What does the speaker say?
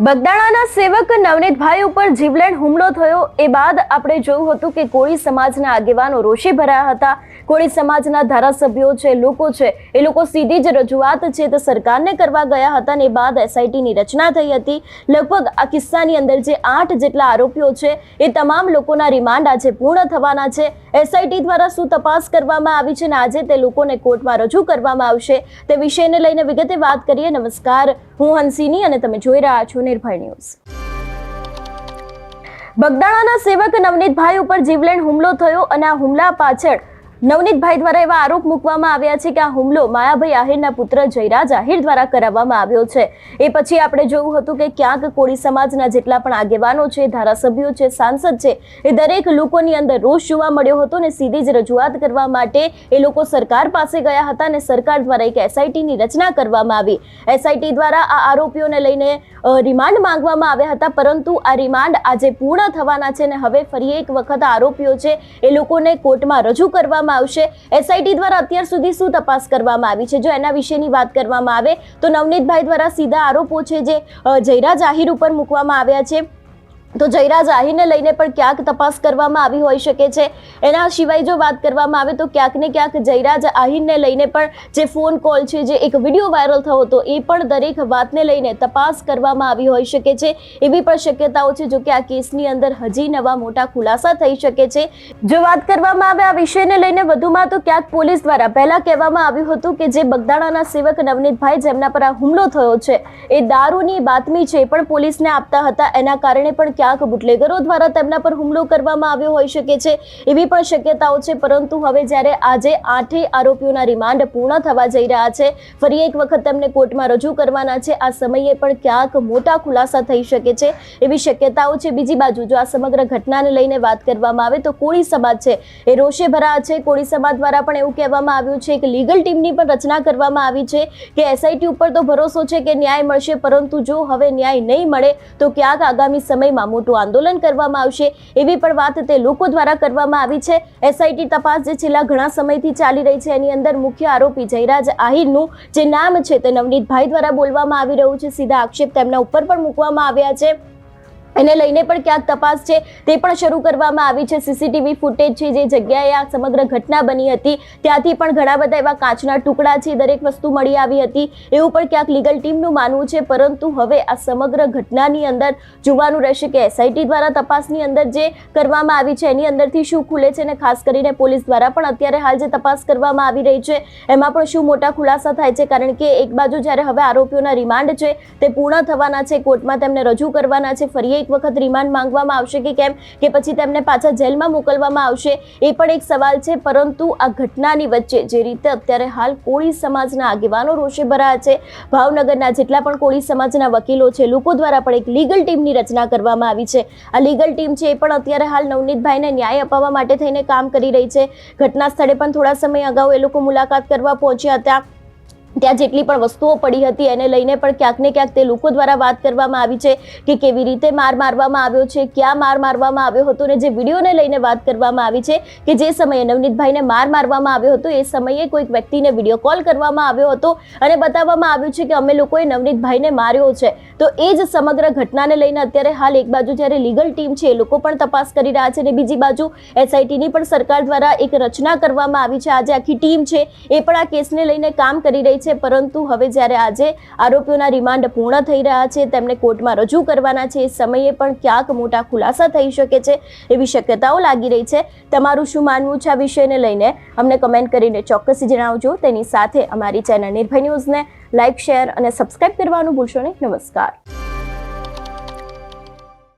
બગદાણાના સેવક નવનીતભાઈ ઉપર જીવલેણ હુમલો થયો એ બાદ આપણે જોયું હતું કે કોળી સમાજના આગેવાનો રોષે ભરાયા હતા. કોળી સમાજના ધારાસભ્યો છે, લોકો છે, એ લોકો સીધી જ રજૂઆત છે તે સરકારને કરવા ગયા હતા ને બાદ એસઆઈટીની રચના થઈ હતી. લગભગ આ કિસ્સાની અંદર જે 8 જેટલા આરોપીઓ છે એ તમામ લોકોના રિમાન્ડ આજે પૂર્ણ થવાના છે. એસઆઈટી દ્વારા શું તપાસ કરવામાં આવી છે ને આજે તે લોકોને કોર્ટમાં રજૂ કરવામાં આવશે તે વિષયને લઈને વિગતે વાત કરીએ. નમસ્કાર, હું હંસિની અને તમે જોઈ રહ્યા છો નિર્ભય ન્યૂઝ. બગદાણાના સેવક નવનીતભાઈ ઉપર જીવલેણ હુમલો થયો અને આ હુમલા પાછળ નવનીતભાઈ દ્વારા એવા આરોપ મૂકવામાં આવ્યા છે કે આ હુમલો માયાભાઈ આહિરના પુત્ર જયરાજ આહિર દ્વારા કરાવવામાં આવ્યો છે. એ પછી આપણે જોયું હતું કે ક્યાંક કોળી સમાજના જેટલા પણ આગેવાનો છે, ધારાસભ્યો છે, સાંસદ છે, એ દરેક લોકોની અંદર રોષ જોવા મળ્યો હતો ને સીધી જ રજૂઆત કરવા માટે એ લોકો સરકાર પાસે ગયા હતા અને સરકાર દ્વારા એક એસઆઈટીની રચના કરવામાં આવી. એસઆઈટી દ્વારા આ આરોપીઓને લઈને રિમાન્ડ માંગવામાં આવ્યા હતા, પરંતુ આ રિમાન્ડ આજે પૂર્ણ થવાના છે અને હવે ફરી એક વખત આરોપીઓ છે એ લોકોને કોર્ટમાં રજૂ કરવામાં આવશે. એસઆઈટી દ્વારા અત્યાર સુધી શું તપાસ કરવામાં આવી છે, જો એના વિશેની વાત કરવામાં આવે તો નવનીતભાઈ દ્વારા સીધા આરોપો છે જે જયરાજ આહિર ઉપર મૂકવામાં આવ્યા છે. તો જયરાજ આહિરને લઈને પણ ક્યાંક તપાસ કરવામાં આવી હોઈ શકે છે. એના સિવાય જો વાત કરવામાં આવે તો ક્યાંક ને ક્યાંક જયરાજ આહિરને લઈને પણ જે ફોન કોલ છે, જે એક વિડીયો વાયરલ થયો હતો, એ પણ દરેક વાતને લઈને તપાસ કરવામાં આવી હોઈ શકે છે. એવી પણ શક્યતાઓ છે. જો કે આ કેસની અંદર હજી નવા મોટા ખુલાસા થઈ શકે છે. જો વાત કરવામાં આવે આ વિષયને લઈને વધુમાં તો ક્યાંક પોલીસ દ્વારા પહેલા કહેવામાં આવ્યું હતું કે જે બગદાણાના સેવક નવનીતભાઈ જેમના પર આ હુમલો થયો છે એ દારૂની બાતમી છે એ પણ પોલીસને આપતા હતા. એના કારણે પણ બુટલેગરો દ્વારા તેમના પર હુમલો કરવામાં આવ્યો હોઈ શકે છે. એવી પણ શક્યતાઓ છે. પરંતુ હવે જ્યારે આજે 8 આરોપીઓના રિમાન્ડ પૂર્ણ થવા જઈ રહ્યા છે, ફરી એક વખત તેમને કોર્ટમાં રજૂ કરવાના છે, આ સમયે પણ ક્યાંક મોટા ખુલાસા થઈ શકે છે એવી શક્યતાઓ છે. બીજી બાજુ જો આ સમગ્ર ઘટનાને લઈને વાત કરવામાં આવે તો કોળી સમાજ છે એ રોષે ભરાયા છે. કોળી સમાજ દ્વારા પણ એવું કહેવામાં આવ્યું છે કે લીગલ ટીમની પણ રચના કરવામાં આવી છે કે એસઆઈટી ઉપર તો ભરોસો છે કે ન્યાય મળશે, પરંતુ જો હવે ન્યાય નહીં મળે તો ક્યાંક આગામી સમયમાં મોટું આંદોલન કરવામાં આવશે એવી પણ વાત તે લોકો દ્વારા કરવામાં આવી છે. એસઆઈટી તપાસ જે છેલ્લા ઘણા સમયથી ચાલી રહી છે એની અંદર મુખ્ય આરોપી જયરાજ આહિરનું જે નામ છે તે નવનીતભાઈ દ્વારા બોલવામાં આવી રહ્યું છે. સીધા આક્ષેપ તેમના ઉપર પણ મૂકવામાં આવ્યા છે. એને લઈને પણ ક્યાંક તપાસ છે તે પણ શરૂ કરવામાં આવી છે. સીસીટીવી ફૂટેજ છે, જે જગ્યાએ આ સમગ્ર ઘટના બની હતી ત્યાંથી પણ ઘણા બધા એવા કાચના ટુકડા છે, દરેક વસ્તુ મળી આવી હતી એવું પણ ક્યાંક લીગલ ટીમનું માનવું છે. પરંતુ હવે આ સમગ્ર ઘટનાની અંદર જોવાનું રહેશે કે એસઆઈટી દ્વારા તપાસની અંદર જે કરવામાં આવી છે એની અંદરથી શું ખુલે છે અને ખાસ કરીને પોલીસ દ્વારા પણ અત્યારે હાલ જે તપાસ કરવામાં આવી રહી છે એમાં પણ શું મોટા ખુલાસા થાય છે. કારણ કે એક બાજુ જ્યારે હવે આરોપીઓના રિમાન્ડ છે તે પૂર્ણ થવાના છે, કોર્ટમાં તેમને રજૂ કરવાના છે, ફરી એક વખત રિમાન્ડ માંગવામાં આવશે કે કેમ, કે પછી તેમને પાછા જેલમાં મોકલવામાં આવશે એ પણ એક સવાલ છે. પરંતુ આ ઘટનાની વચ્ચે જે રીતે અત્યારે હાલ કોળી સમાજના આગેવાનો રોષે ભરાયા છે, ભાવનગરના જેટલા પણ કોળી સમાજના વકીલો છે, લોકો દ્વારા પણ એક લીગલ ટીમની રચના કરવામાં આવી છે. આ લીગલ ટીમ છે એ પણ અત્યારે હાલ નવનીતભાઈને ન્યાય અપાવવા માટે થઈને કામ કરી રહી છે. ઘટના સ્થળે પણ થોડા સમય અગાઉ એ લોકો મુલાકાત કરવા પહોંચ્યા હતા. ત્યાં જેટલી પણ વસ્તુઓ પડી હતી એને લઈને પણ ક્યાંક ને ક્યાંક તે લોકો દ્વારા વાત કરવામાં આવી છે કે કેવી રીતે માર મારવામાં આવ્યો છે, ક્યાં માર મારવામાં આવ્યો હતો. અને જે વિડીયોને લઈને વાત કરવામાં આવી છે કે જે સમયે નવનીતભાઈને માર મારવામાં આવ્યો હતો એ સમયે કોઈક વ્યક્તિને વિડીયો કોલ કરવામાં આવ્યો હતો અને બતાવવામાં આવ્યું છે કે અમે લોકોએ નવનીતભાઈને માર્યો છે. તો એ જ સમગ્ર ઘટનાને લઈને અત્યારે હાલ એક બાજુ જ્યારે લીગલ ટીમ છે એ લોકો પણ તપાસ કરી રહ્યા છે અને બીજી બાજુ એસઆઈટીની પણ સરકાર દ્વારા એક રચના કરવામાં આવી છે. આજે આખી ટીમ છે એ પણ આ કેસને લઈને કામ કરી રહી છે. પરંતુ હવે જ્યારે આજે આરોપીઓના રિમાન્ડ પૂર્ણ થઈ રહ્યા છે, તેમને કોર્ટમાં રજૂ કરવાના છે, એ સમયે પણ ક્યાંક મોટા ખુલાસા થઈ શકે છે એવી શક્યતાઓ લાગી રહી છે. તમારું શું માનવું છે આ વિષયને લઈને અમને કમેન્ટ કરીને ચોક્કસ જણાવજો. તેની સાથે અમારી ચેનલ નિર્ભય ન્યૂઝને લાઇક, શેર અને સબસ્ક્રાઇબ કરવાનું ભૂલશો નહીં. નમસ્કાર.